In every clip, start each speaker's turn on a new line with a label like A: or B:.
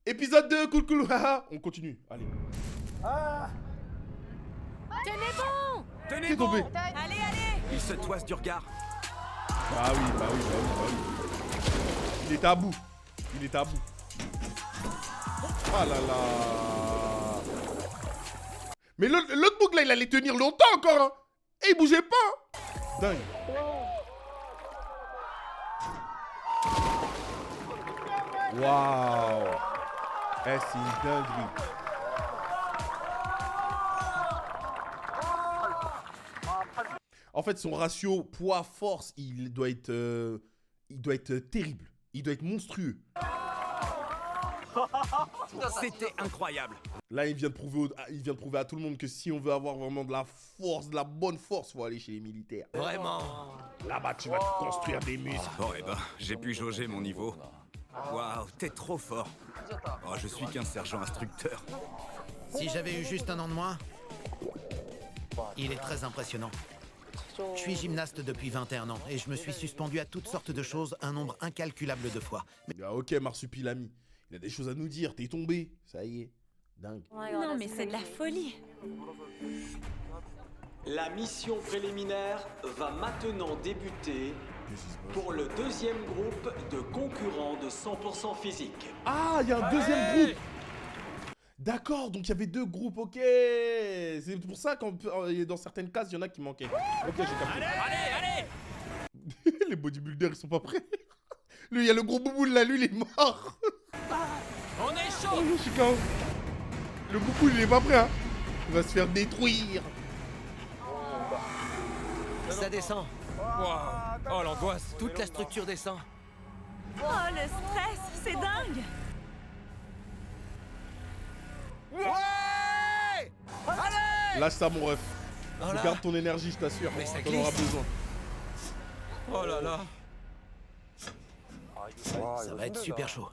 A: Épisode 2, cool cool, haha. On continue, allez.
B: Tenez bon!
A: T'es tombé.
B: Allez, allez!
C: Il se toise du regard.
A: Bah oui, bah oui, bah oui, bah oui. Il était à bout. Il était à bout. Ah là là. Mais l'autre boucle là, il allait tenir longtemps encore, hein. Et il bougeait pas. Hein. Dingue. Waouh. Eh, c'est une dinguerie. En fait, son ratio poids-force, il doit être terrible. Il doit être monstrueux.
C: C'était incroyable.
A: Là, il vient de prouver à tout le monde que si on veut avoir vraiment de la force, de la bonne force, faut aller chez les militaires.
C: Vraiment.
A: Là-bas, tu vas te construire des muscles.
C: Bon, eh ben, j'ai pu jauger mon niveau. Waouh, t'es trop fort. Oh, je suis qu'un sergent instructeur.
D: Si j'avais eu juste un an de moins, il est très impressionnant. Je suis gymnaste depuis 21 ans et je me suis suspendu à toutes sortes de choses un nombre incalculable de fois.
A: Ah, ok, Marsupilami. Il a des choses à nous dire. T'es tombé. Ça y est. Dingue.
B: Non, mais c'est de la folie.
E: La mission préliminaire va maintenant débuter pour le deuxième groupe de concurrents de 100% physique.
A: Ah, il y a un deuxième groupe. D'accord, donc il y avait deux groupes, ok. C'est pour ça que dans certaines cases, il y en a qui manquaient. Ok, j'ai capté.
C: Allez.
A: Les bodybuilders, ils sont pas prêts. Lui, il y a le gros bouboule là, lui, il est mort.
C: On est chaud.
A: Oh, je suis KO. Le bouboule, il est pas prêt, hein. Il va se faire détruire.
D: Ça descend,
C: Wow. Oh, l'angoisse.
D: toute la structure descend.
B: Oh, le stress, c'est dingue!
D: Ouais! Allez!
A: Lâche ça, mon ref.
D: Oh là.
A: Garde ton énergie, je t'assure.
D: Mais ça
A: T'en auras
D: glisse.
A: besoin.
C: Oh là là.
D: Ça va être super chaud.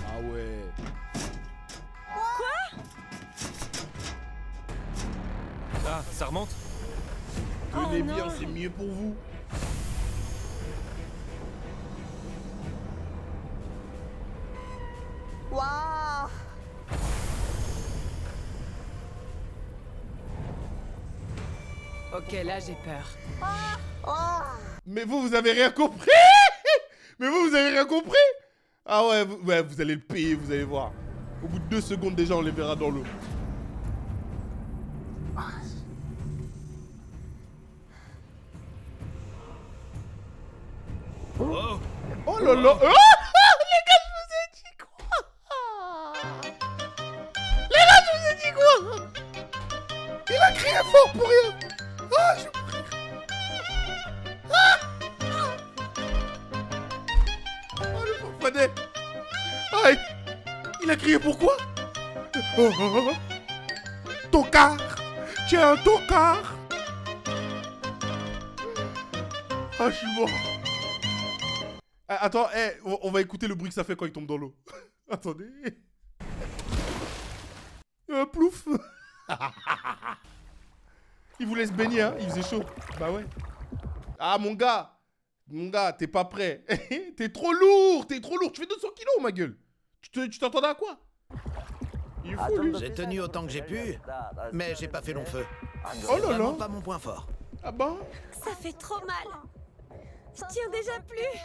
A: Ah ouais.
C: Ah, ça remonte.
A: Tenez
B: non.
A: bien, c'est mieux pour vous.
F: Waouh!
B: Ok, là j'ai peur.
A: Mais vous avez rien compris. Mais vous avez rien compris. Ah ouais, vous allez le payer, vous allez voir. Au bout de 2 secondes, déjà, on les verra dans l'eau.
C: Oh.
A: Oh là là. Ah, les gars, je vous ai dit quoi? Les gars, je vous ai dit quoi? Il a crié fort pour rien. Ah, je prie. Oh, le forfanet. Aïe. Il a crié pourquoi? Oh, oh, oh. Tocard. Tu es un tocard. Ah, je suis mort. Ah, attends, on va écouter le bruit que ça fait quand il tombe dans l'eau. Attendez. Plouf. Il vous laisse baigner, hein. Il faisait chaud. Bah ouais. Ah, mon gars, t'es pas prêt. T'es trop lourd. Tu fais 200 kilos, ma gueule. Tu t'entendais à quoi? Il est fou, lui.
D: J'ai tenu autant que j'ai pu, mais j'ai pas fait long feu.
A: Oh
D: C'est
A: là
D: vraiment
A: là.
D: pas mon point fort.
A: Ah bah.
B: Ça fait trop mal. Je tiens déjà plus.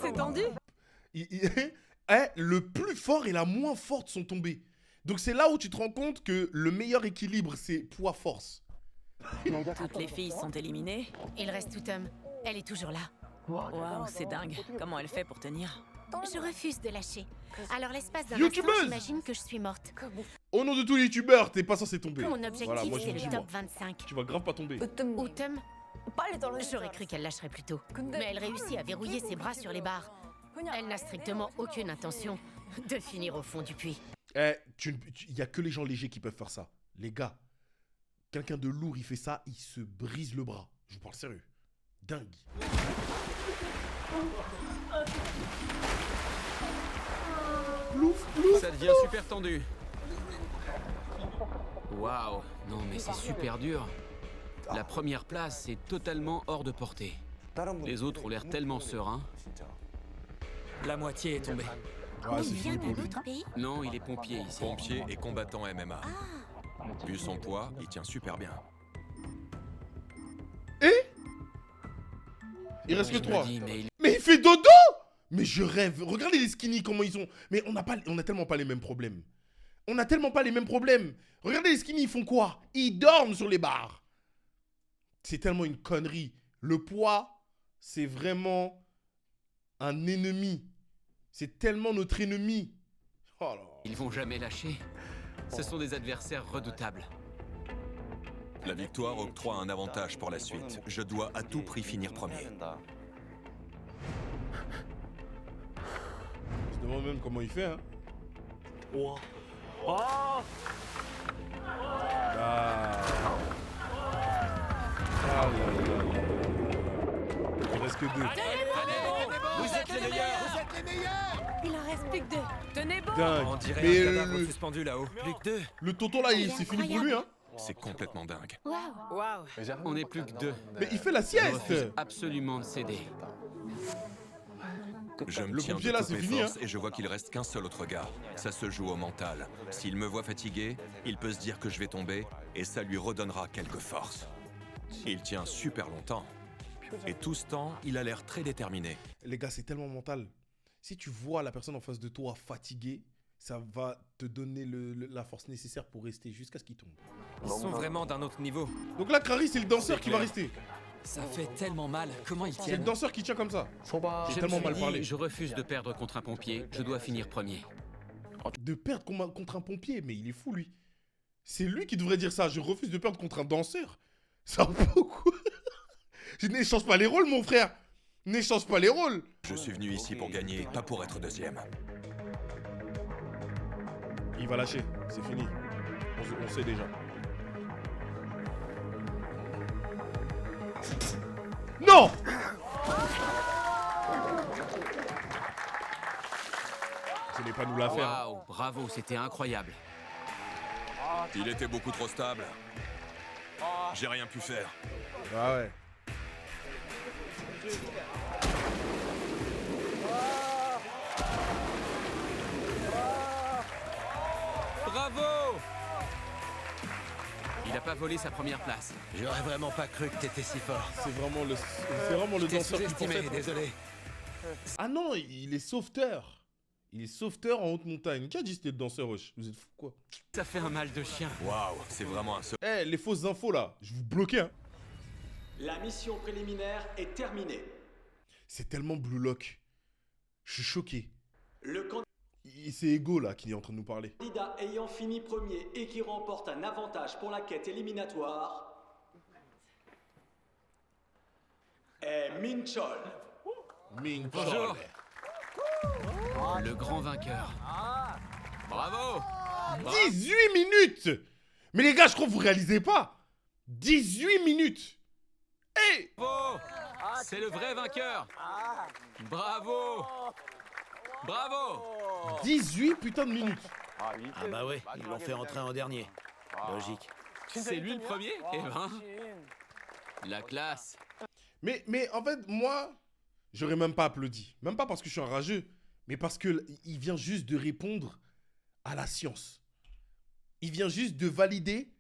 B: C'est tendu.
A: Le plus fort et la moins forte sont tombés. Donc c'est là où tu te rends compte que le meilleur équilibre, c'est poids-force.
B: Toutes les filles sont éliminées.
G: Il reste Toutum. Elle est toujours là.
B: Waouh, c'est dingue. Comment elle fait pour tenir?
G: Je refuse de lâcher. Alors l'espace d'un
A: Youtubeuse.
G: instant, j'imagine que je suis morte.
A: Au nom de tous les youtubeurs, t'es pas censé tomber.
G: Mon objectif,
A: Voilà, moi, je
G: c'est
A: le
G: le
A: dis,
G: top
A: moi.
G: 25.
A: Tu vas grave pas tomber.
G: Toutum, j'aurais cru qu'elle lâcherait plus tôt. Mais elle réussit à verrouiller ses bras sur les barres. Elle n'a strictement aucune intention de finir au fond du puits.
A: Il y a que les gens légers qui peuvent faire ça. Les gars, quelqu'un de lourd, il fait ça, il se brise le bras. Je vous parle sérieux. Dingue. Plouf, plouf.
C: Ça devient super tendu. Waouh. Non, mais c'est super dur.
F: La première place est totalement hors de portée. Les autres ont l'air tellement sereins.
H: La moitié est tombée.
A: Ah, c'est
B: Il vient
A: fini pour
B: d'un
A: lui.
B: autre pays?
F: Non, il est pompier ici.
I: Pompier et combattant MMA. Vu son poids, il tient super bien.
A: Il reste que
F: Je me
A: 3.
F: dis, mais
A: Mais il fait dodo! Mais je rêve. Regardez les skinny, comment ils ont. Mais on a tellement pas les mêmes problèmes. On a tellement pas les mêmes problèmes. Regardez les skinny, ils font quoi? Ils dorment sur les barres. C'est tellement une connerie. Le poids, c'est vraiment un ennemi. C'est tellement notre ennemi. Oh là.
F: ils vont jamais lâcher. Ce sont des adversaires redoutables.
I: La victoire octroie un avantage pour la suite. Je dois à tout prix finir premier.
A: Je me demande même comment il fait, hein. Ah. Ah là là là là. Il reste que 2.
H: Vous êtes les meilleurs.
B: Il en reste plus que 2. Tenez bon.
A: Dingue.
H: On dirait
A: Mais
H: un cadavre
A: le,
H: suspendu là-haut.
F: Plus que 2.
A: le tonton là, c'est fini pour lui, hein.
I: C'est complètement dingue.
B: Waouh.
F: On n'est plus que 2.
A: Mais il fait la
F: Je
A: sieste.
F: refuse absolument de céder.
I: Je me
A: Le
I: tiens de
A: pompier, là,
I: toutes
A: c'est
I: mes
A: fini,
I: forces et je vois qu'il reste qu'un seul autre gars. Ça se joue au mental. S'il me voit fatigué, il peut se dire que je vais tomber et ça lui redonnera quelques forces. Il tient super longtemps. Et tout ce temps, il a l'air très déterminé.
A: Les gars, c'est tellement mental. Si tu vois la personne en face de toi fatiguée, ça va te donner la force nécessaire pour rester jusqu'à ce qu'il tombe.
H: Ils sont vraiment d'un autre niveau.
A: Donc là, Crary, c'est le danseur qui va rester.
H: Ça fait tellement mal. Comment ils
A: C'est le
H: tiennent?
A: danseur qui tient comme ça. J'ai
F: Je me
A: tellement
F: suis
A: mal
F: dit,
A: parlé.
F: je refuse de perdre contre un pompier. Je dois finir premier.
A: De perdre contre un pompier, mais il est fou, lui. C'est lui qui devrait dire ça. Je refuse de perdre contre un danseur. Ça va pas ou quoi? Je n'échange pas les rôles, mon frère. N'échange pas les rôles.
I: Je suis venu ici pour gagner, pas pour être deuxième.
A: Il va lâcher. C'est fini. On sait déjà. Non! Ce n'est pas nous la faire.
F: Waouh, bravo, c'était incroyable.
I: Il était beaucoup trop stable. J'ai rien pu faire.
A: Ah ouais.
F: Bravo! Il n'a pas volé sa première place.
D: J'aurais vraiment pas cru que t'étais si fort.
A: C'est vraiment le
D: T'es
A: danseur qui
D: sous-estimé,
A: pensait.
D: désolé.
A: Ah non, il est sauveteur. Il est sauveteur en haute montagne. Qui a dit que c'était le danseur, wesh? Vous êtes fous, quoi?
F: Ça fait un mal de chien.
I: Waouh, c'est vraiment un
A: Eh, les fausses infos, là. Je vous bloquais, hein.
E: La mission préliminaire est terminée.
A: C'est tellement Blue Lock. Je suis choqué.
E: Le
A: C'est Ego, là, qui est en train de nous parler.
E: candidat ayant fini premier et qui remporte un avantage pour la quête éliminatoire est Minchol.
A: Ming
F: Bonjour. Le grand vainqueur. Bravo!
A: 18 minutes! Mais les gars, je crois que vous réalisez pas. 18 minutes! Hey!
F: Bravo! C'est le vrai vainqueur! Bravo! Bravo!
A: 18 putains de minutes.
D: Ah bah ouais, ils l'ont fait entrer en dernier. Logique.
F: C'est lui le premier? Eh ben... La classe.
A: Mais en fait, moi, j'aurais même pas applaudi. Même pas parce que je suis un rageux, mais parce que il vient juste de répondre à la science. Il vient juste de valider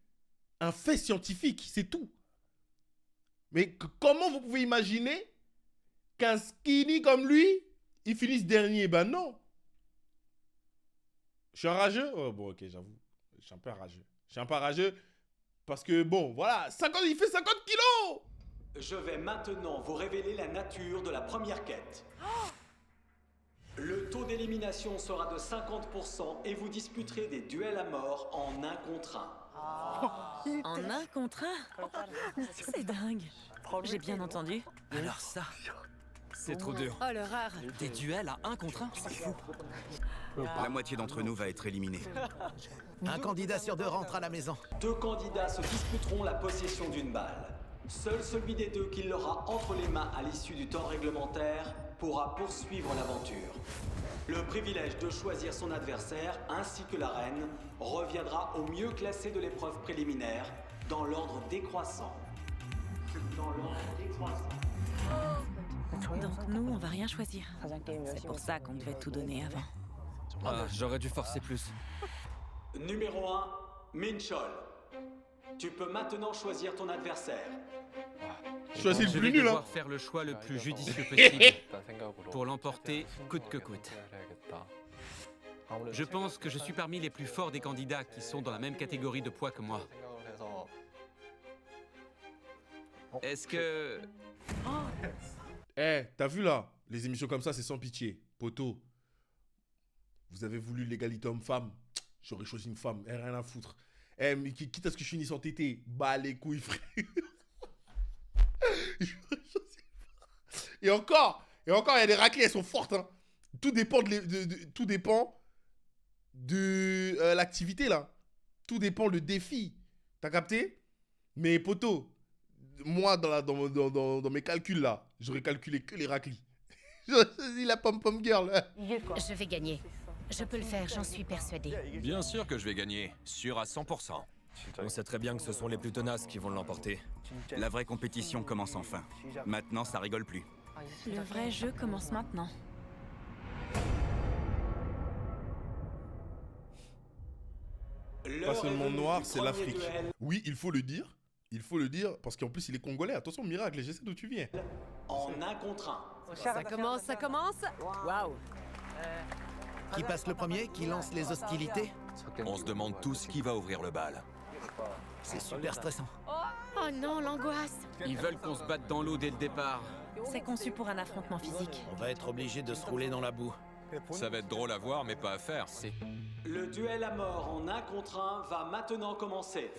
A: un fait scientifique, c'est tout. Mais comment vous pouvez imaginer qu'un skinny comme lui, il finisse dernier? Ben non. Je suis un rageux? Oh bon, ok, j'avoue. Je suis un peu un rageux. Je suis un peu un rageux parce que, bon, voilà, 50, il fait 50 kilos.
E: Je vais maintenant vous révéler la nature de la première quête. Le taux d'élimination sera de 50% et vous disputerez des duels à mort en 1 contre 1.
B: En 1 contre 1? C'est dingue. J'ai bien entendu.
H: Alors ça, c'est trop dur.
B: Oh l'horreur.
H: Des duels à 1 contre 1, c'est fou.
C: La moitié d'entre nous va être éliminée.
D: Un candidat sur 2 rentre à la maison.
E: 2 candidats se disputeront la possession d'une balle. Seul celui des deux qui l'aura entre les mains à l'issue du temps réglementaire pourra poursuivre l'aventure. Le privilège de choisir son adversaire ainsi que l'arène reviendra au mieux classé de l'épreuve préliminaire dans l'ordre décroissant.
B: Donc nous, on va rien choisir. C'est pour ça qu'on devait tout donner avant.
H: Ah, j'aurais dû forcer plus.
E: Numéro 1, Minchol. Tu peux maintenant choisir ton adversaire.
A: Choisis
F: Je
A: le
F: vais
A: plus nul, hein.
F: devoir faire le choix le plus judicieux possible pour l'emporter coûte que coûte. Je pense que je suis parmi les plus forts des candidats qui sont dans la même catégorie de poids que moi. Est-ce que...
A: Eh, t'as vu là? Les émissions comme ça, c'est sans pitié. Poto, vous avez voulu l'égalité homme-femme. J'aurais choisi une femme. Eh, rien à foutre. Eh, mais quitte à ce que je finisse en tété. Bah les couilles, frère. Et encore, il y a des raclées, elles sont fortes. Hein. Tout dépend tout dépend de l'activité là. Tout dépend le défi. T'as capté? Mais poto, moi dans mes calculs là, j'aurais calculé que les raclis. J'aurais choisi la pom-pom girl.
G: Je vais gagner. Je peux le faire, j'en suis persuadée.
I: Bien sûr que je vais gagner, sûr à 100%.
H: On sait très bien que ce sont les plus tenaces qui vont l'emporter.
C: La vraie compétition commence enfin. Maintenant, ça rigole plus.
B: Le vrai jeu commence maintenant.
A: Pas seulement noir, c'est l'Afrique. Oui, il faut le dire. Il faut le dire, parce qu'en plus il est congolais. Attention, Miracle, je sais d'où tu viens.
E: En 1 contre 1.
J: Ça commence, ça commence. Waouh.
D: Qui passe le premier? Qui lance les hostilités?
I: On se demande tous qui va ouvrir le bal.
D: C'est super stressant.
G: Oh non, l'angoisse.
F: Ils veulent qu'on se batte dans l'eau dès le départ.
B: C'est conçu pour un affrontement physique.
D: On va être obligé de se rouler dans la boue.
I: Ça va être drôle à voir, mais pas à faire.
E: Le duel à mort en 1 contre 1 va maintenant commencer.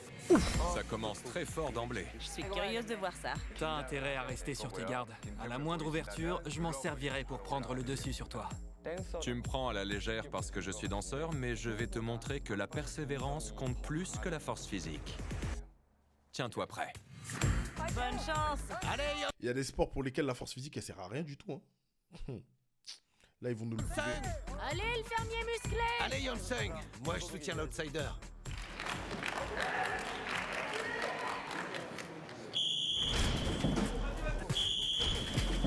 I: Ça commence très fort d'emblée.
B: Je suis curieuse de voir ça.
H: T'as intérêt à rester sur tes gardes. À la moindre ouverture, je m'en servirai pour prendre le dessus sur toi.
I: Tu me prends à la légère parce que je suis danseur, mais je vais te montrer que la persévérance compte plus que la force physique. Tiens-toi prêt.
B: Bonne chance.
A: Il y a des sports pour lesquels la force physique elle sert à rien du tout. Hein. Là ils vont nous le prouver.
G: Allez, le fermier musclé.
D: Allez, Yonsung, moi je soutiens l'outsider.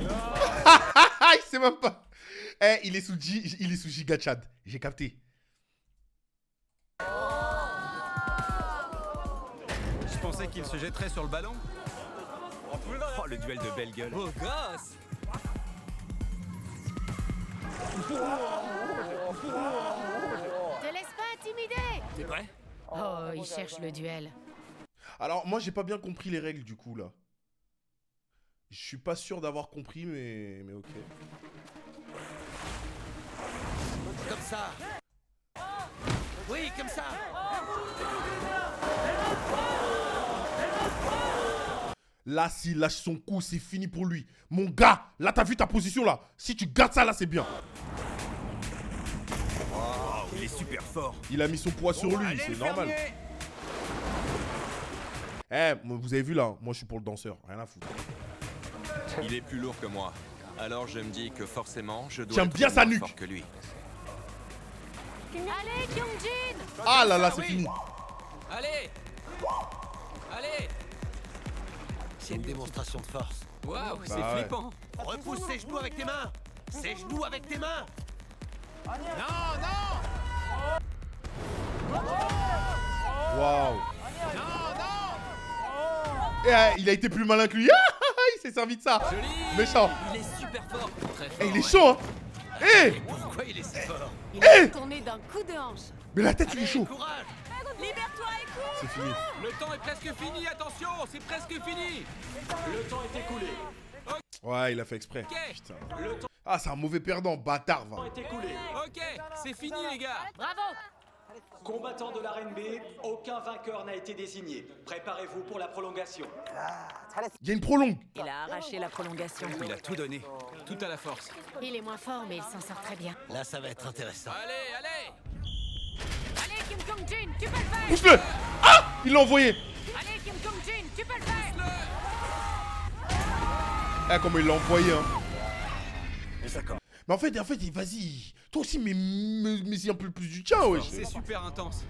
A: Il sait même pas. Eh, il est sous Giga Chad. J'ai capté.
F: Je pensais qu'il se jetterait sur le ballon. Oh, le duel de belle gueule.
H: Oh, gosse!
G: Te laisse pas intimider.
H: T'es prêt?
G: Oh, il cherche le duel.
A: Alors moi j'ai pas bien compris les règles du coup là. Je suis pas sûr d'avoir compris mais ok.
D: Comme ça. Oui, comme ça.
A: Là s'il lâche son coup c'est fini pour lui. Mon gars, là t'as vu ta position là. Si tu gardes ça là c'est bien.
C: Oh, il est super fort.
A: Il a mis son poids sur lui, c'est normal. Eh, vous avez vu là, moi je suis pour le danseur, rien à foutre.
I: Il est plus lourd que moi. Alors je me dis que forcément, je dois
A: Tiens
I: être
A: bien sa
I: moins
A: nuque.
I: fort que lui.
G: Allez, Kyungjin.
A: Ah là là, c'est fini.
H: Allez! Allez!
D: C'est une démonstration de force.
H: Waouh, c'est
A: Bah ouais.
H: flippant!
D: Repousse ses genoux avec tes mains. Ses genoux avec tes mains. Non, non.
A: Waouh.
D: Non, non.
A: Eh, il a été plus malin que lui. Il s'est servi de ça.
H: Joli!
A: Méchant.
H: Il est super fort! Très fort.
A: Eh, il est
H: ouais.
A: chaud hein. Eh,
H: Pourquoi il est si fort?
J: Il est tourné d'un coup de hanche.
A: mais la tête il est chaud.
D: Courage.
B: Libère-toi et cours.
A: C'est fini.
F: Le temps est presque fini, attention, c'est presque fini.
E: Le temps est écoulé.
A: Ouais, il a fait exprès.
F: Ok,
A: Putain.
E: Le temps
A: Ah, c'est un mauvais perdant, bâtard va.
E: est écoulé.
F: ok, c'est fini les gars.
G: Bravo.
E: Combattant de l'arène B, aucun vainqueur n'a été désigné. Préparez-vous pour la prolongation.
A: Il y a une prolongue.
B: Il a arraché la prolongation.
F: Il a tout donné, tout à la force.
G: Il est moins fort, mais il s'en sort très bien.
D: Là, ça va être intéressant.
F: Allez, allez.
G: Allez, Kim Kyungjin, tu peux le faire.
A: Pousse-le. Ah, il l'a envoyé.
G: Allez, Kim Kyungjin, tu peux le faire.
A: Ah, comment il l'a envoyé hein. Mais en fait, vas-y. Toi aussi, mais y un peu plus du tien, wesh.
F: C'est super intense.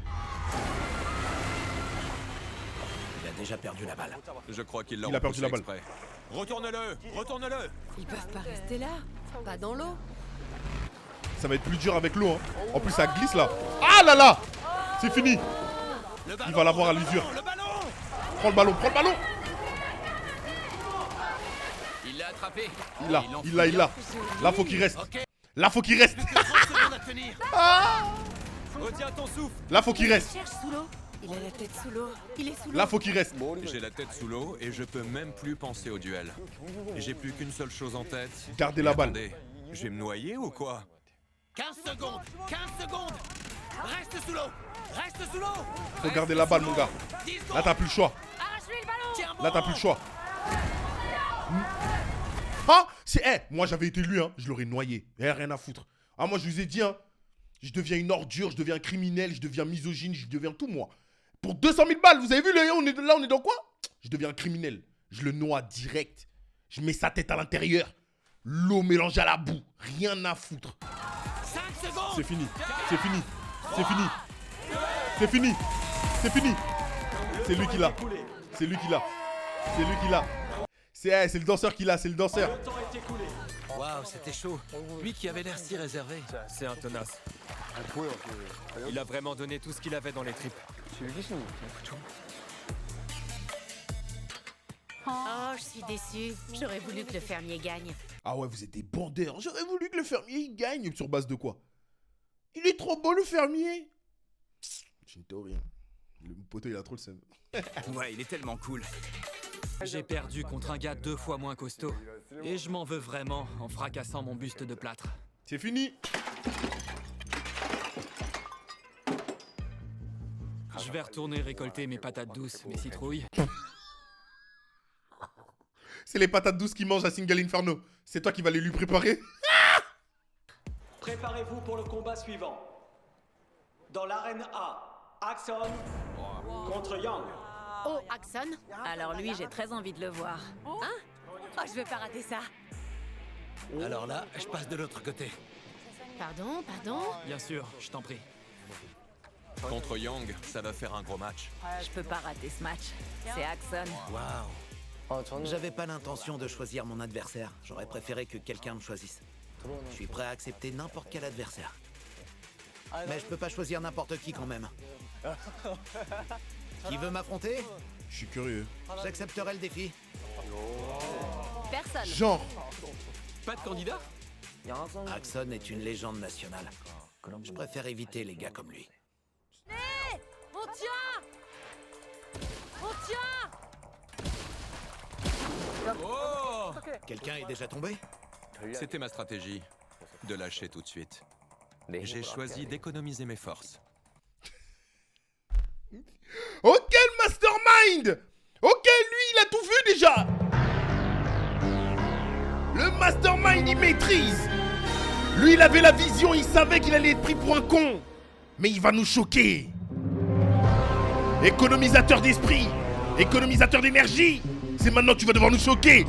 D: Il a déjà perdu la balle.
I: Je crois qu'il l'a
A: Il a perdu la balle.
I: exprès. Retourne-le! Retourne-le!
J: Ils peuvent pas rester là. Pas dans l'eau.
A: Ça va être plus dur avec l'eau. Hein. En plus, ça glisse là. Ah là là! C'est fini. Il va l'avoir à l'usure. Prends le ballon, prends le ballon.
F: Il l'a attrapé.
A: Il l'a. Là, faut qu'il reste. Là, faut qu'il reste.
I: Retiens ton souffle!
A: Là, faut qu'il reste.
J: Cherche sous l'eau. Il a la tête sous l'eau. Il est sous l'eau.
A: Là, faut qu'il reste.
I: J'ai la tête sous l'eau et je peux même plus penser au duel. J'ai plus qu'une seule chose en tête.
A: Gardez la balle.
I: Attendez, je vais me noyer ou quoi?
D: 15 secondes! 15 secondes! Reste sous l'eau! Reste sous l'eau!
A: Faut garder la balle, mon gars. Là, t'as plus le choix.
J: Arrache-lui le ballon.
A: Là, t'as plus le choix. Ah, moi, j'avais été lui, hein. Je l'aurais noyé. Rien à foutre. Ah, moi, je vous ai dit, hein. Je deviens une ordure, je deviens un criminel, je deviens misogyne, je deviens tout, moi. Pour 200 000 balles, vous avez vu, on est dans quoi? Je deviens un criminel. Je le noie direct. Je mets sa tête à l'intérieur. L'eau mélangée à la boue. Rien à foutre.
D: 5 secondes!
A: C'est fini. C'est fini. C'est fini. C'est fini. C'est fini. C'est lui qui l'a. C'est lui qui l'a. C'est lui qui l'a. C'est le danseur qui l'a. C'est le danseur.
E: Le temps est écoulé.
D: Waouh, c'était chaud. Lui qui avait l'air si réservé.
H: C'est un tenace. Il a vraiment donné tout ce qu'il avait dans les tripes.
G: Oh, je suis déçue. J'aurais voulu que le fermier gagne.
A: Ah ouais, vous êtes des bandeurs. J'aurais voulu que le fermier il gagne. Sur base de quoi? Il est trop beau, le fermier. Je ne te rien. Le poteau, il a trop le seum.
C: Ouais, il est tellement cool.
H: J'ai perdu contre un gars 2 fois moins costaud. Et je m'en veux vraiment en fracassant mon buste de plâtre.
A: C'est fini.
H: Je vais retourner récolter mes patates douces, mes citrouilles.
A: C'est les patates douces qu'il mange à Single Inferno. C'est toi qui vas les lui préparer?
E: Préparez-vous pour le combat suivant. Dans l'arène A, Axon contre Yang.
G: Oh, Axon?
B: Alors lui, j'ai très envie de le voir.
J: Hein? Oh, je vais pas rater ça.
D: Alors là, je passe de l'autre côté.
G: Pardon?
H: Bien sûr, je t'en prie.
I: Contre Yang, ça va faire un gros match.
B: Je peux pas rater ce match. C'est Axon.
D: Waouh. J'avais pas l'intention de choisir mon adversaire. J'aurais préféré que quelqu'un me choisisse. Je suis prêt à accepter n'importe quel adversaire. Mais je peux pas choisir n'importe qui quand même. Qui veut m'affronter?
A: Je suis curieux.
D: J'accepterai le défi.
J: Personne.
A: Genre.
H: Pas de candidat?
D: Axon est une légende nationale. Je préfère éviter les gars comme lui.
J: On tient. On tient.
H: Oh!
D: Quelqu'un est déjà tombé?
I: C'était ma stratégie, de lâcher tout de suite. J'ai choisi d'économiser mes forces.
A: Ok, le mastermind. Ok, lui, il a tout vu déjà. Le mastermind, il maîtrise. Lui, il avait la vision, il savait qu'il allait être pris pour un con. Mais il va nous choquer. Économisateur d'esprit, économisateur d'énergie. C'est maintenant que tu vas devoir nous choquer.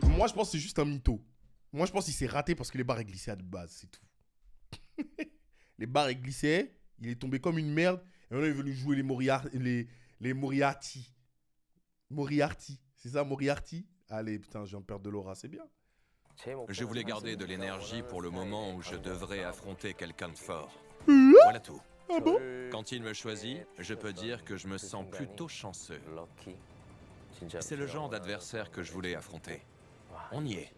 A: Moi, je pense que c'est juste un mytho. Moi, je pense qu'il s'est raté parce que les barres glissaient à de base, c'est tout. Les barres glissaient, il est tombé comme une merde. Et maintenant, il est venu jouer les Moriarty. Moriarty, c'est ça, Moriarty? Allez, putain, je viens de perdre de l'aura, c'est bien.
I: Je voulais garder de l'énergie pour le moment où je devrais affronter quelqu'un de fort.
A: Hein?
I: Voilà tout.
A: Ah bon?
I: Quand il me choisit, je peux dire que je me sens plutôt chanceux. C'est le genre d'adversaire que je voulais affronter. On y est.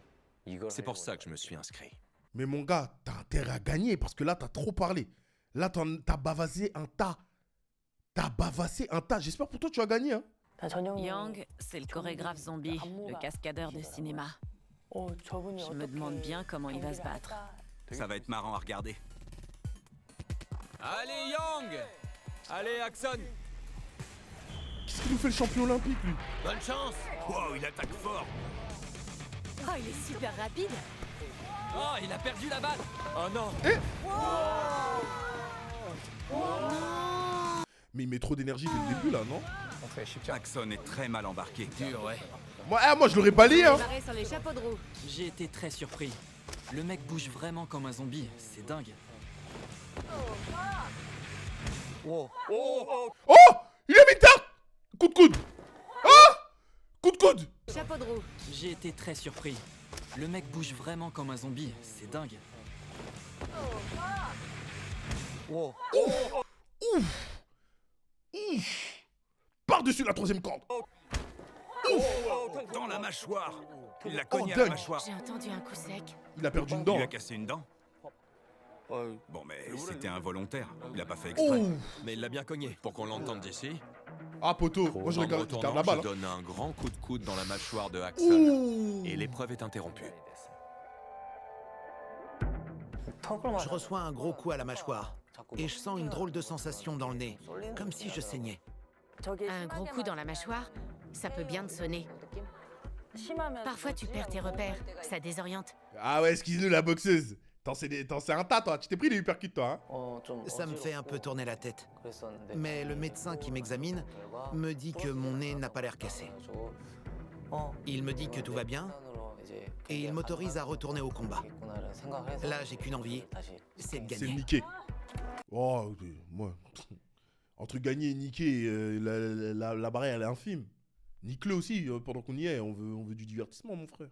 I: C'est pour ça que je me suis inscrit.
A: Mais mon gars, t'as intérêt à gagner parce que là, t'as trop parlé. Là, t'as bavassé un tas. T'as bavassé un tas. J'espère pour toi, tu as gagné, hein.
B: Yang, c'est le chorégraphe zombie, le cascadeur de cinéma. Je me demande bien comment il va se battre.
C: Ça va être marrant à regarder.
H: Allez, Yang! Allez, Axon!
A: Qu'est-ce qu'il nous fait le champion olympique, lui?
D: Bonne chance!
C: Wow, il attaque fort.
J: Oh, il est super rapide.
H: Oh, il a perdu la balle! Oh non!
A: Mais il met trop d'énergie dès le début, là, non?
C: Axon est très mal embarqué.
H: Dur, ouais.
A: Moi, je l'aurais balayé, hein.
J: Barré sur les chapeaux de roue.
H: J'ai été très surpris. Le mec bouge vraiment comme un zombie, c'est dingue.
A: Oh! Il a mis tard. Coup de coude. Ah, coup de coude.
J: Chapeau de roue.
H: J'ai été très surpris. Le mec bouge vraiment comme un zombie, c'est dingue.
A: Ouf. Par-dessus la troisième corde.
C: Dans la mâchoire. Il l'a cogné à
A: dingue.
C: la mâchoire.
G: J'ai entendu un coup sec.
A: Il a perdu une dent.
C: Il a cassé une dent. Bon, mais c'était involontaire. Il a pas fait exprès.
A: Oh.
I: Mais il l'a bien cogné. Pour qu'on l'entende d'ici,
A: Ah, poteau. Moi, je
I: en
A: regarde
I: retournant,
A: la balle.
I: je donne un grand coup de coude dans la mâchoire de Axon.
A: Ouh.
I: Et l'épreuve est interrompue.
D: Je reçois un gros coup à la mâchoire. Et je sens une drôle de sensation dans le nez. Comme si je saignais.
G: Un gros coup dans la mâchoire, ça peut bien te sonner. Parfois, tu perds tes repères, ça désoriente.
A: Ah ouais, excuse-nous la boxeuse. T'en sais un tas, toi. Tu t'es pris des uppercuts, toi, hein.
D: Ça me fait un peu tourner la tête. Mais le médecin qui m'examine me dit que mon nez n'a pas l'air cassé. Il me dit que tout va bien et il m'autorise à retourner au combat. Là, j'ai qu'une envie, c'est de
A: C'est le
D: gagner.
A: niquer. Oh, moi. Entre gagner et niquer, la barrière, elle est infime. Nique-le aussi, pendant qu'on y est. On veut du divertissement, mon frère.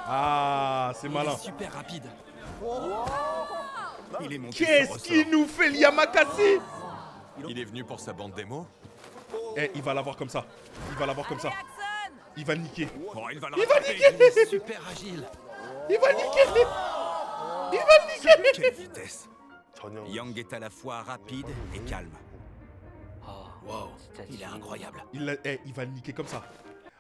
A: Ah, c'est
H: Il
A: malin.
H: est super rapide.
C: Il est monté
A: Qu'est-ce
C: sur
A: qu'il
C: ressort.
A: nous fait, le Yamakasi?
I: Il est venu pour sa bande démo.
A: Eh, il va l'avoir comme ça. Il va l'avoir comme ça. Il va le niquer.
C: Oh, il va le
A: Il va
C: rattraper.
A: niquer.
D: Il est super agile.
A: Il va le niquer. Il va le niquer.
C: Quelle vitesse. Yang est à la fois rapide et calme.
D: Wow, il est incroyable.
A: Il va le niquer comme ça.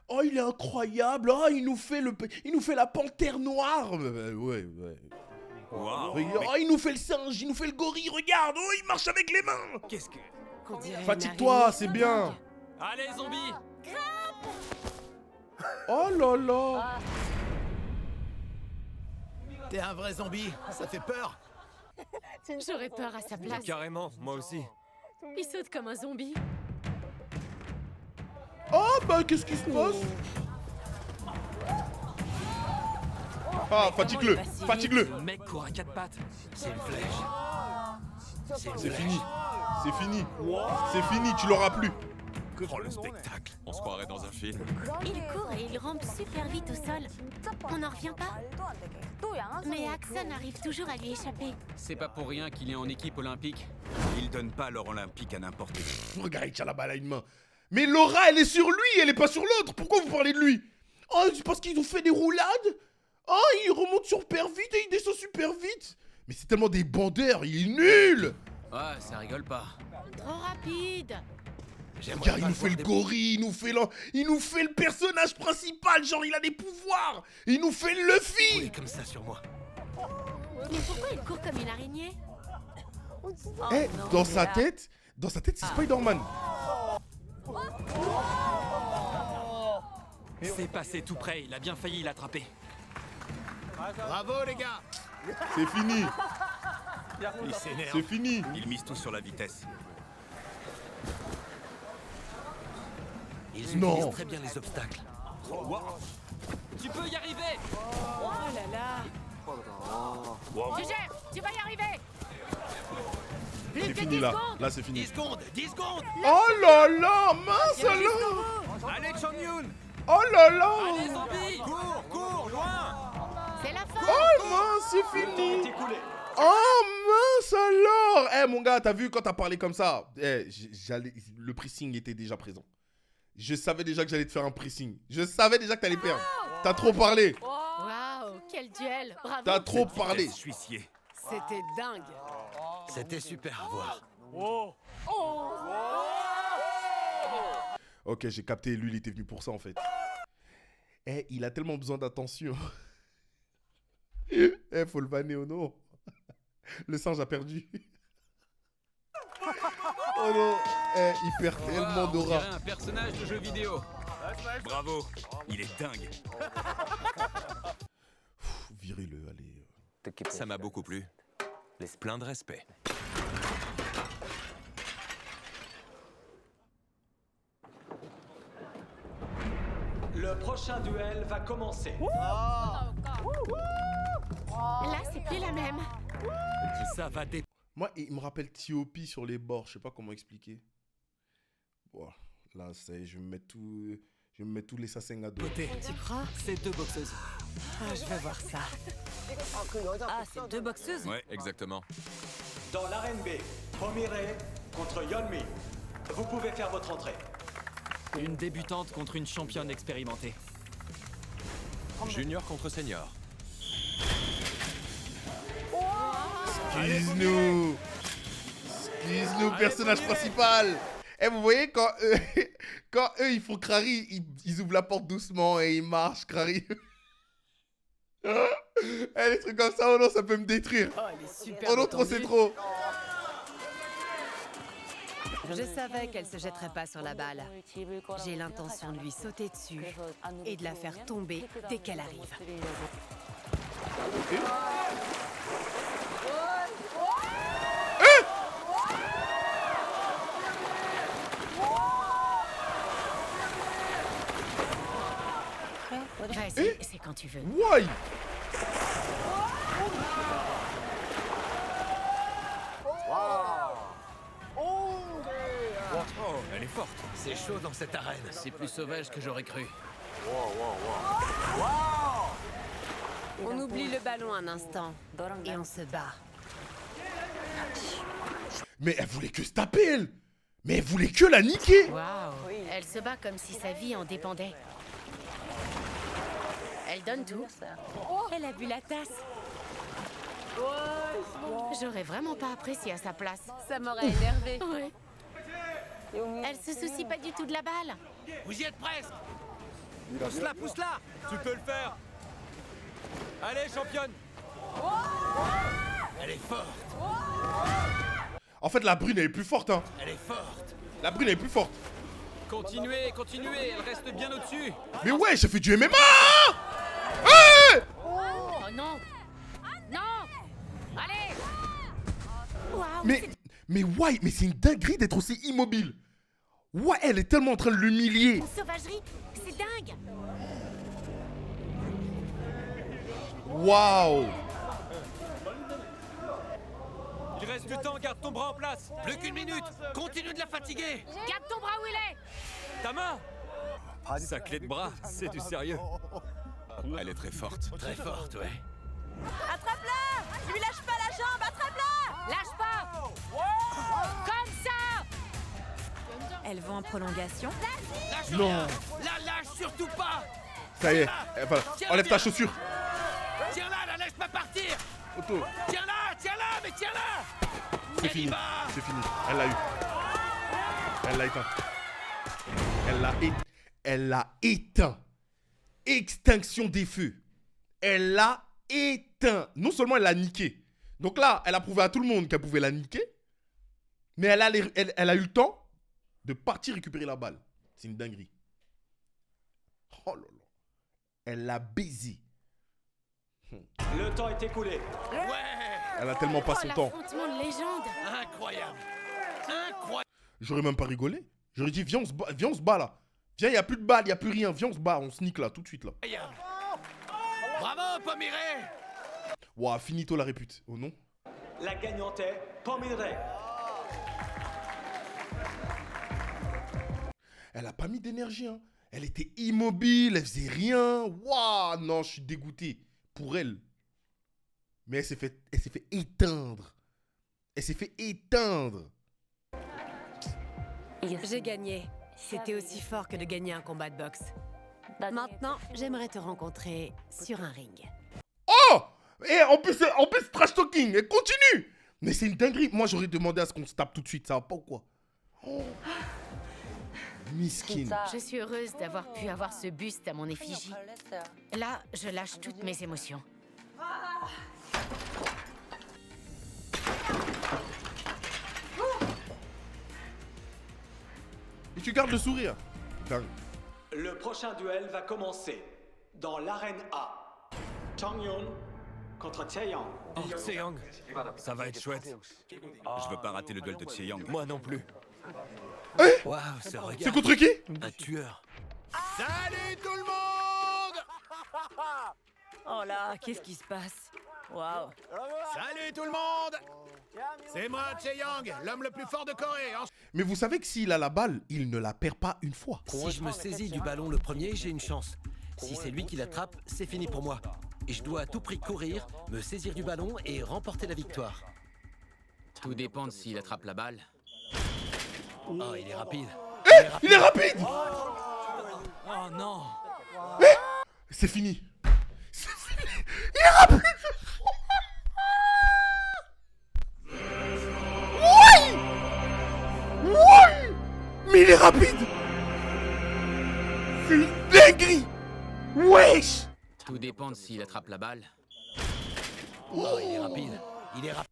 A: Oh, il est incroyable. Oh, il nous fait la panthère noire. Ouais.
C: Wow.
A: Oh, il nous fait le singe, il nous fait le gorille. Regarde. Oh, il marche avec les mains.
C: Qu'est-ce que...
G: On dirait une
A: Fatigue-toi,
G: araignée
A: c'est
G: dingue.
A: bien.
H: Allez, zombie!
A: Oh là là.
D: T'es un vrai zombie, ça fait peur.
G: J'aurais peur à sa place.
I: Carrément, moi aussi.
G: Il saute comme un zombie.
A: Oh, bah, qu'est-ce qui se passe? Ah, fatigue-le. Fatigue-le.
H: Le mec court à quatre pattes.
D: C'est une flèche.
A: C'est fini. C'est fini. C'est fini, tu l'auras plus.
I: Oh, le spectacle. On se croirait dans un film.
G: Il court et il rampe super vite au sol. On n'en revient pas. Mais Axon arrive toujours à lui échapper.
F: C'est pas pour rien qu'il est en équipe olympique.
C: Il donne pas l'or olympique à n'importe qui.
A: Regarde, il tient la balle à une main. Mais Laura, elle est sur lui, elle est pas sur l'autre. Pourquoi vous parlez de lui? Oh, c'est parce qu'ils ont fait des roulades? Oh, il remonte super vite et il descend super vite. Mais c'est tellement des bandeurs, il est nul.
F: Ouais, ça rigole pas.
G: Trop rapide.
A: Regarde, il nous fait le gorille, il nous fait le personnage principal, genre il a des pouvoirs. Il nous fait le Luffy.
D: Roulez comme ça sur moi.
G: Mais pourquoi il court comme une araignée?
A: Eh, dans sa tête, c'est Spider-Man.
H: C'est passé tout près, il a bien failli l'attraper.
D: Bravo les gars.
A: C'est fini,
D: Il s'énerve.
A: c'est fini.
C: Il mise tout sur la vitesse.
D: Ils
A: Non.
D: utilisent très bien les obstacles.
H: Tu peux y arriver!
J: Oh là là.
G: Tu gères, tu vas y arriver.
A: C'est fini là, là c'est fini.
D: 10 secondes, 10 secondes.
A: Oh là là, mince alors.
C: Allez, Chong-Yun!
A: Oh là là.
H: Allez, zombie!
C: Cours, loin!
G: C'est la fin.
A: Oh mince, c'est fini. Oh mince alors. Eh mon gars, t'as vu quand t'as parlé comme ça, le pressing était déjà présent. Je savais déjà que j'allais te faire un pressing. Je savais déjà que t'allais perdre. T'as trop parlé.
G: Waouh, quel duel. Bravo.
A: T'as trop parlé.
C: Je suis scié.
J: C'était dingue.
D: C'était super à voir.
A: Ok, j'ai capté, lui il était venu pour ça en fait. Eh, il a tellement besoin d'attention. Eh, faut le vanner ou non. Le singe a perdu. Oh non, eh, il perd tellement
F: On
A: d'aura.
F: dirait un personnage de jeu vidéo.
C: Bravo, il est dingue.
A: Virez-le, allez.
I: Ça m'a beaucoup plu. Plein de respect.
E: Le prochain duel va commencer.
G: Là, c'est plus la même.
H: Ça va
A: Moi, il me rappelle T.O.P sur les bords. Je sais pas comment expliquer. Bon, là, je vais me mettre tout... Je vais me mettre tous les Sasenga dehors.
B: Tu crois?
H: C'est 2 boxeuses.
B: Ah, je veux voir ça. Ah, c'est 2 boxeuses?
I: Ouais, exactement.
E: Dans l'arène B, Pomire contre Yeonmi. Vous pouvez faire votre entrée.
H: Une débutante contre une championne expérimentée.
I: Junior contre senior.
A: Excuse-nous. Excuse-nous, personnage principal. Eh, vous voyez, quand eux, ils font crari, ils ouvrent la porte doucement et ils marchent, crari. Eh, les trucs comme ça, oh non, ça peut me détruire.
J: Oh, elle est super
A: Oh non, trop, c'est trop.
J: Je savais qu'elle se jetterait pas sur la balle. J'ai l'intention de lui sauter dessus et de la faire tomber dès qu'elle arrive.
G: Vas-y, c'est quand tu veux.
A: Why?
I: Oh, elle est forte.
F: C'est chaud dans cette arène. C'est plus sauvage que j'aurais cru.
J: On oublie le ballon un instant et on se bat.
A: Mais elle voulait que se taper, elle. Mais elle voulait que la niquer.
G: Waouh. Elle se bat comme si sa vie en dépendait. Elle donne tout.
B: Elle a bu la tasse.
G: J'aurais vraiment pas apprécié à sa place.
J: Ça m'aurait énervé.
G: Ouais. Elle se soucie pas du tout de la balle.
H: Vous y êtes presque. Pousse-la, pousse-la. Tu peux le faire. Allez, championne.
F: Elle est forte.
A: En fait, la brune, elle est plus forte, hein.
F: Elle est forte.
A: La brune, elle est plus forte.
H: Continuez, continuez. Elle reste bien au-dessus.
A: Mais ouais, j'ai fait du MMA. Hey!
G: Oh non. Non. Allez. Waouh.
A: Mais why? Mais c'est une dinguerie d'être aussi immobile. Ouais, elle est tellement en train de l'humilier.
G: Sauvagerie, c'est dingue.
A: Waouh.
H: Il reste du temps, garde ton bras en place.
F: Plus qu'une minute. Continue de la fatiguer.
G: Garde ton bras où il est.
H: Ta main. Sa clé de bras, c'est du sérieux.
I: Elle est très forte.
F: Très forte, ouais.
B: Attrape-la! Lui lâche pas la jambe, attrape-la!
G: Lâche pas. Comme ça.
B: Elles vont en prolongation.
F: Lâche
A: Non.
F: rien. La lâche surtout pas.
A: Ça y est. Voilà. Enlève ta chaussure.
F: Tiens-la, la laisse pas partir.
A: Otto.
F: Tiens-la, mais tiens-la.
A: C'est fini. C'est fini. Elle l'a eu. Elle l'a éteint. Elle l'a éteint. Extinction des feux. Elle l'a éteint. Non seulement elle l'a niqué. Donc là, elle a prouvé à tout le monde qu'elle pouvait la niquer. Mais elle a eu le temps de partir récupérer la balle. C'est une dinguerie. Oh là là. Elle l'a baisé.
E: Le temps est écoulé.
F: Ouais.
A: Elle a tellement pas son temps.
G: L'affrontement de légende.
F: Incroyable. Incroyable.
A: J'aurais même pas rigolé. J'aurais dit, viens, on se bat là. Viens, il n'y a plus de balles, il n'y a plus rien. Viens, on se bat, on se nique là, tout de suite là.
F: Bravo, Pomire.
A: Ouah, finito la répute. Oh non.
E: La gagnante est Pomire.
A: Elle a pas mis d'énergie, hein. Elle était immobile, elle faisait rien. Waouh, non, je suis dégoûté pour elle. Mais elle s'est fait éteindre. Elle s'est fait éteindre.
J: J'ai gagné. C'était aussi fort que de gagner un combat de boxe. Maintenant, j'aimerais te rencontrer sur un ring.
A: Oh! Et en plus, trash talking, elle continue. Mais c'est une dinguerie. Moi, j'aurais demandé à ce qu'on se tape tout de suite, ça va pas ou quoi? Oh. Miskin.
G: Je suis heureuse d'avoir pu avoir ce buste à mon effigie. Là, je lâche toutes mes émotions.
A: Et tu gardes le sourire. Dingue.
E: Le prochain duel va commencer dans l'arène A. Changhyun contre Taeyang.
F: Oh, Taeyang. Ça va être chouette.
C: Je veux pas rater le duel de Taeyang.
F: Moi non plus. Waouh, ce regard.
A: C'est contre qui?
F: Un tueur.
H: Salut tout le monde.
B: Oh là, qu'est-ce qui se passe? Waouh.
H: Salut tout le monde.
D: C'est moi, Chae-Young, l'homme le plus fort de Corée.
A: Mais vous savez que s'il a la balle, il ne la perd pas une fois.
K: Si je me saisis du ballon le premier, j'ai une chance. Si c'est lui qui l'attrape, c'est fini pour moi. Et je dois à tout prix courir, me saisir du ballon et remporter la victoire.
F: Tout dépend de s'il attrape la balle.
K: Oh, il est rapide.
A: Il est rapide.
H: Oh non.
A: C'est fini. C'est fini. Il est rapide. Oui. Oui. Mais il est rapide. C'est une dinguerie. Wesh.
F: Tout dépend de s'il attrape la balle.
K: Oh, il est rapide. Il est rapide.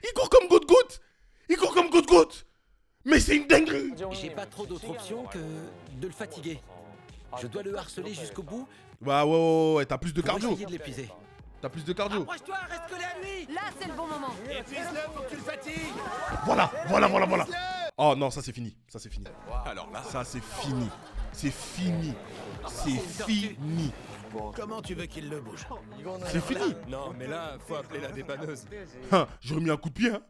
A: Il court comme goutte-goutte. Il court comme goutte-goutte. Mais c'est une dinguerie.
K: J'ai pas trop d'autre option que de le fatiguer. Je dois le harceler jusqu'au bout.
A: Bah ouais, t'as plus de
K: pour
A: cardio.
K: essayer de l'épuiser.
A: T'as plus de cardio.
K: Approche-toi, reste collé à lui.
J: Là, c'est le bon moment.
D: Épuise-le, faut que tu le fatigues.
A: Voilà. Oh non, ça c'est fini. Ça c'est fini.
I: Alors là,
A: Ça c'est fini. C'est fini. C'est fini.
D: Comment tu veux qu'il le bouge?
A: C'est fini.
H: Non, mais là, faut appeler la dépanneuse.
A: Hein, j'aurais mis un coup de pied. Hein.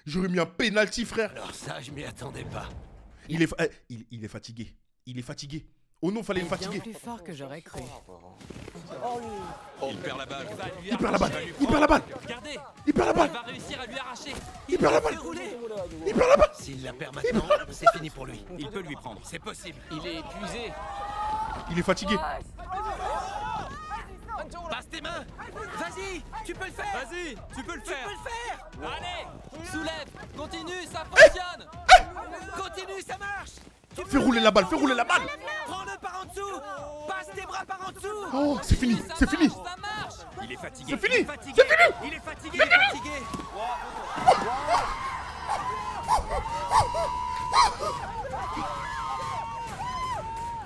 A: J'aurais mis un penalty, frère.
K: Alors ça, je m'y attendais pas.
A: Il est fatigué. Il est fatigué. Oh non, fallait le fatiguer.
J: Bien plus fort que j'aurais cru.
I: il perd la balle.
A: Il perd la balle. Il perd la balle.
H: Regardez,
A: Il perd la
H: il
A: balle.
H: va réussir à lui arracher.
A: Il perd la balle.
H: Dérouler.
A: Il perd la balle.
K: S'il la perd maintenant, c'est fini pour lui.
C: Il peut lui prendre.
K: C'est possible.
F: Il est épuisé.
A: Il est fatigué.
K: Passe tes mains. Vas-y, tu peux le faire.
H: Vas-y, tu peux le faire.
K: Tu peux le faire.
H: Allez, soulève, continue, ça fonctionne.
K: Continue, ça marche.
A: Fais rouler la balle. Fais rouler la balle.
K: Prends-le par en dessous. Passe tes bras par en dessous.
A: Oh, c'est fini. C'est fini.
H: Ça marche.
C: Il est fatigué.
A: C'est fini.
K: Fatigué.
A: C'est fini.
K: Il est fatigué. Il est fatigué.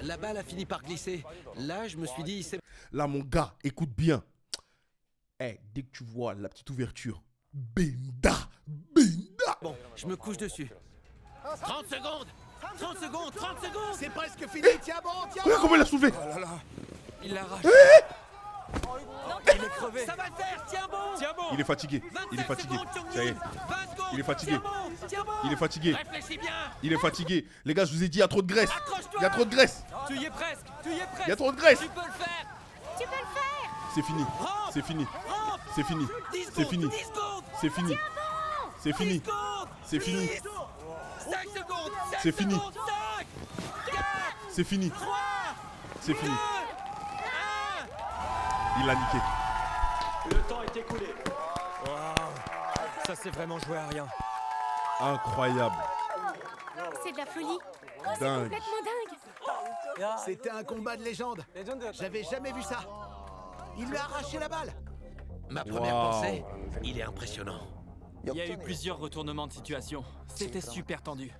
K: La balle a fini par glisser. Là, je me suis dit, c'est...
A: Là, mon gars, écoute bien. Eh, dès que tu vois la petite ouverture, Benda.
K: Bon, je me couche dessus. 30 secondes. 30 secondes. 30 secondes.
D: C'est presque fini, tiens bon, tiens
A: Regarde comment il a soulevé.
H: Oh là là, il l'arrache.
K: Il est crevé. Ça va le faire. Tiens bon.
H: Tiens bon.
A: Il est fatigué. Il est
K: 25
A: fatigué.
K: secondes, Chung-Yin.
A: Ça y est.
K: 20 secondes.
A: Il est fatigué.
K: Tiens bon. Tiens bon.
A: Il est fatigué.
K: Réfléchis bien.
A: Il est fatigué. Les gars, je vous ai dit, il y a trop de graisse.
K: Accroche-toi.
A: Il y a trop de graisse.
H: Tu y es presque. Tu y es presque.
A: Il y a trop de graisse.
H: Tu peux le faire.
G: Tu peux le faire.
A: C'est fini.
K: Rampe.
A: C'est fini.
K: Rampe.
A: C'est fini.
K: 10
A: C'est
K: secondes.
A: fini.
K: 10 secondes.
A: C'est fini. C'est
K: 10
A: fini.
K: secondes.
A: C'est fini.
K: 10, 5 secondes. 5
A: C'est fini.
K: secondes, 5, 4,
A: C'est fini.
K: 3,
A: C'est fini.
K: 1.
A: Il l'a niqué.
E: Le temps est écoulé.
H: Ça c'est vraiment joué à rien.
A: Incroyable.
G: C'est de la folie.
A: Dingue.
G: Complètement dingue.
D: C'était un combat de légende. J'avais jamais vu ça. Il lui a arraché la balle.
K: Ma première
A: Wow.
K: pensée, il est impressionnant.
H: Il y a eu plusieurs retournements de situation. C'était super tendu.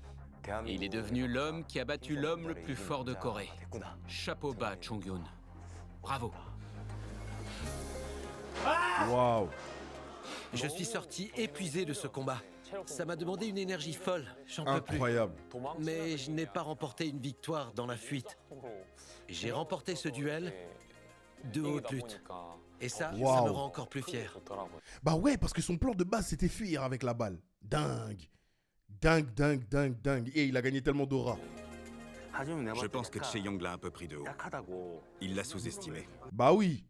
F: Il est devenu l'homme qui a battu l'homme le plus fort de Corée. Chapeau bas, Chung-Yoon. Bravo.
A: Waouh.
K: Je suis sorti épuisé de ce combat. Ça m'a demandé une énergie folle, j'en peux plus.
A: Incroyable.
K: Mais je n'ai pas remporté une victoire dans la fuite. J'ai remporté ce duel de haute lutte. Et ça, ça
A: Wow.
K: me rend encore plus fier.
A: Bah ouais, parce que son plan de base, c'était fuir avec la balle. Dingue. Dingue. Et il a gagné tellement d'aura.
C: Je pense que Chae-Young l'a un peu pris de haut. Il l'a sous-estimé.
A: Bah oui.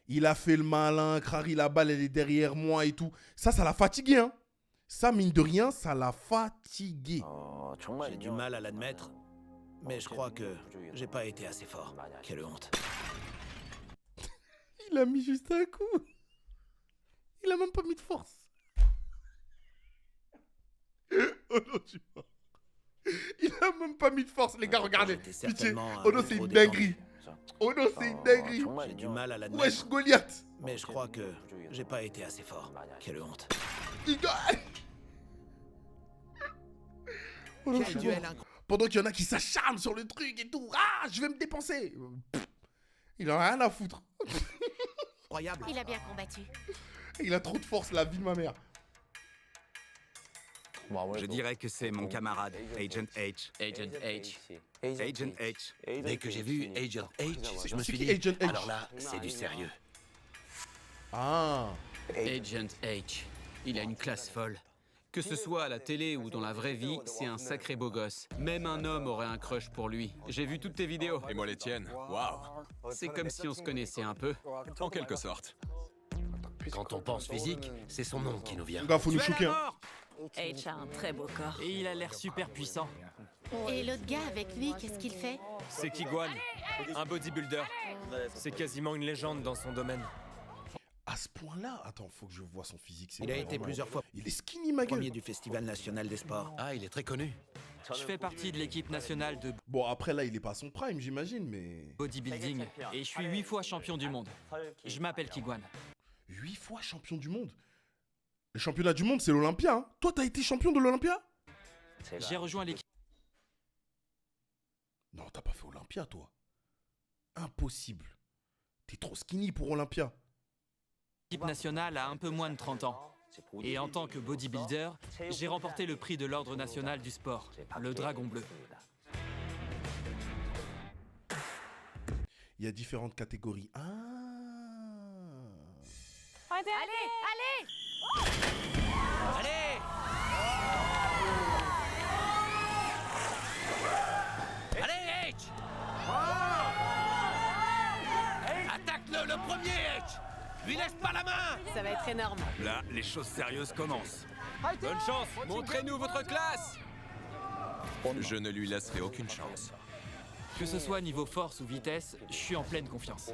A: Il a fait le malin, Crary, la balle, elle est derrière moi et tout. Ça l'a fatigué, hein. Ça, mine de rien, ça l'a fatigué.
D: J'ai du mal à l'admettre, mais je crois que j'ai pas été assez fort. Quelle honte.
A: Il a mis juste un coup. Il a même pas mis de force. Oh non, tu vois. Il a même pas mis de force, les gars, regardez.
D: J'étais
A: Pitié.
D: certainement un
A: Oh non,
D: peu
A: c'est
D: trop
A: une dinguerie. Oh non, c'est une dinguerie.
D: J'ai du mal à l'admettre,
A: Wesh, Goliath.
D: mais je crois que j'ai pas été assez fort. Quelle honte.
A: Il gagne. Oh non, je
D: Quel
A: suis
D: duel
A: mort.
D: incroyable.
A: Pendant qu'il y en a qui s'acharnent sur le truc et tout. Ah, je vais me dépenser. Pff, il en a rien à foutre.
G: Il a bien combattu.
A: Il a trop de force, la vie de ma mère.
C: Je dirais que c'est mon camarade, Agent H.
F: Agent H.
C: Agent H.
K: Dès que j'ai vu Agent H, je me suis
A: qui
K: dit,
A: Agent H?
K: alors là, c'est du sérieux.
A: Ah.
F: Agent H. Il a une classe folle. Que ce soit à la télé ou dans la vraie vie, c'est un sacré beau gosse. Même un homme aurait un crush pour lui. J'ai vu toutes tes vidéos.
I: Et moi les tiennes. Waouh.
F: C'est comme si on se connaissait un peu.
I: En quelque sorte.
K: Quand on pense physique, c'est son nom qui nous vient.
A: Les gars, faut nous choquer. Hein.
B: H a un très beau corps.
H: Et il a l'air super puissant.
G: Et l'autre gars avec lui, qu'est-ce qu'il fait?
L: C'est Kiguan, un bodybuilder. C'est quasiment une légende dans son domaine.
A: À ce point-là, attends, faut que je vois son physique.
D: Il a été plusieurs fois
A: Il est skinny, ma gueule.
D: premier du Festival national des sports.
K: Ah, il est très connu.
H: Je fais partie de l'équipe nationale de
A: Bon, après là, il est pas à son prime, j'imagine, mais.
H: bodybuilding et je suis 8 fois champion du monde. Je m'appelle Kiguan.
A: 8 fois champion du monde. Le championnat du monde, c'est l'Olympia. Hein. Toi, t'as été champion de l'Olympia?
H: J'ai rejoint l'équipe
A: Non, t'as pas fait Olympia, toi. Impossible. T'es trop skinny pour Olympia.
H: nationale à un peu moins de 30 ans. Et en tant que bodybuilder, j'ai remporté le prix de l'Ordre national du sport, le Dragon Bleu.
A: Il y a différentes catégories. Ah.
G: Allez, allez!
K: Allez! Allez, H! Attaque-le, le premier, H! Lui laisse pas la main!
J: Ça va être énorme.
C: Là, les choses sérieuses commencent.
L: Bonne chance.
F: Montrez-nous votre classe!
I: Je ne lui laisserai aucune chance.
H: Que ce soit niveau force ou vitesse, je suis en pleine confiance.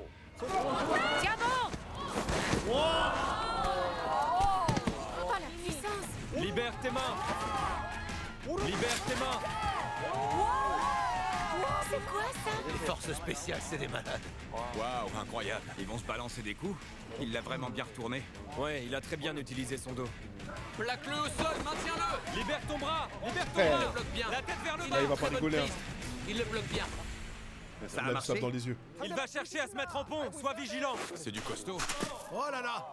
G: Tiens bon! Oh la puissance!
L: Libère tes mains. Libère tes mains.
G: C'est quoi ça?
K: Les forces spéciales, c'est des malades.
C: Waouh, incroyable. Ils vont se balancer des coups. Il l'a vraiment bien retourné.
L: Ouais, il a très bien utilisé son dos.
F: Plaque-le au sol, maintiens-le!
L: Libère ton bras. Libère ton
A: Eh.
L: bras.
F: Il le bloque bien.
L: La tête vers le
F: Il
L: bas.
F: a
A: il
F: une
A: va pas
F: très bonne
A: rigoler,
F: prise. Il le bloque bien.
C: Ça
A: Il
C: a
A: a du
C: marché.
A: sable dans les yeux.
L: Il va chercher à se mettre en pont. Sois vigilant.
I: C'est du costaud.
D: Oh là là!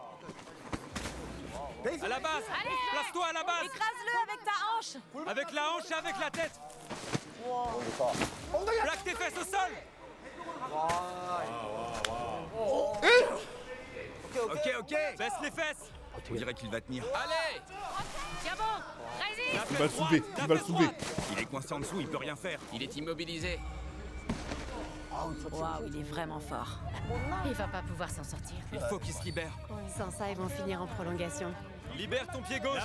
L: À la base. Place-toi à la base.
B: Écrase-le avec ta hanche.
L: Avec la hanche et avec la tête. Plaque tes fesses au sol.
C: Ok.
L: Baisse les fesses.
C: On dirait qu'il va tenir.
F: Allez!
G: Tiens bon! Résiste!
A: Il va le soulever. Il va le soulever.
C: Il est coincé en dessous, il peut rien faire.
F: Il est immobilisé.
B: Waouh, il est vraiment fort.
G: Il va pas pouvoir s'en sortir.
L: Il faut qu'il se libère.
J: Sans ça, ils vont finir en prolongation.
L: Libère ton pied gauche.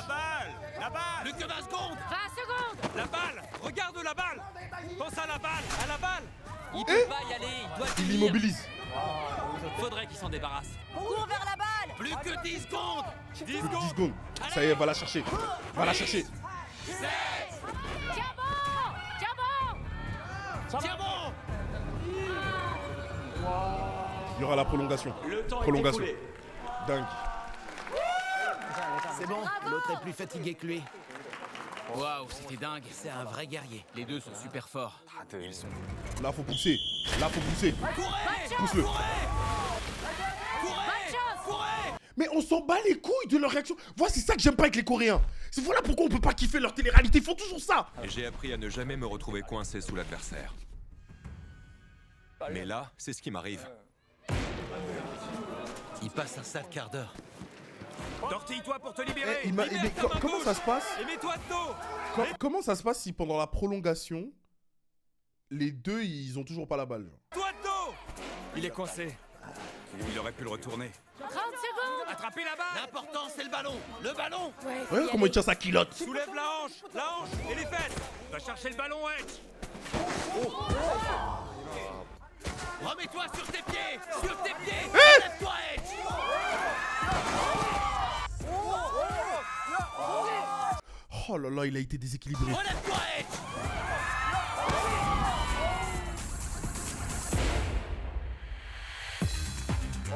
L: La balle.
K: Plus que 20 secondes!
G: 20 secondes!
L: La balle. Regarde la balle. Pense à la balle. À la balle.
H: Il peut pas y aller, il doit
A: Il
H: tenir.
A: l'immobilise.
H: Faudrait qu'il s'en débarrasse.
B: Cours vers la balle.
K: Plus que 10 secondes!
L: 10
A: Plus de 10
L: secondes.
A: secondes. Ça y est, va la chercher. Va la chercher.
G: Tiens bon! Tiens bon!
K: Tiens bon!
A: Il y aura la prolongation.
E: Le temps est
A: Prolongation.
E: écoulé.
A: Dingue.
D: C'est bon, l'autre est plus fatigué que lui.
F: Waouh, c'était dingue.
D: C'est un vrai guerrier.
F: Les deux sont super forts.
A: Là, faut pousser. Là, faut pousser. Pousse-le. Mais on s'en bat les couilles de leur réaction. Voilà, c'est ça que j'aime pas avec les Coréens. C'est voilà pourquoi on peut pas kiffer leur télé-réalité. Ils font toujours ça.
I: Et j'ai appris à ne jamais me retrouver coincé sous l'adversaire. Mais là, c'est ce qui m'arrive.
K: Il passe un sale quart d'heure.
C: Tortille-toi pour te libérer.
A: Eh, mais comment ça se passe?
L: Et mets-toi de dos.
A: Comment ça se passe si pendant la prolongation, les deux, ils ont toujours pas la balle, genre?
L: Toi de dos. Il est coincé.
C: Il aurait pu le retourner.
G: 30 secondes!
L: Attrapez la balle.
K: L'important, c'est le ballon! Le ballon!
A: Ouais, comment il tient sa culotte?
L: Soulève la hanche et les fesses. Va chercher le ballon, Edge.
K: Remets-toi sur tes pieds! Sur tes pieds! Lève-toi, Edge!
A: Oh là là, il a été déséquilibré.
K: Relève-toi, Edge!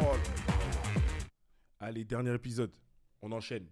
A: Oh là là. Allez, dernier épisode. On enchaîne.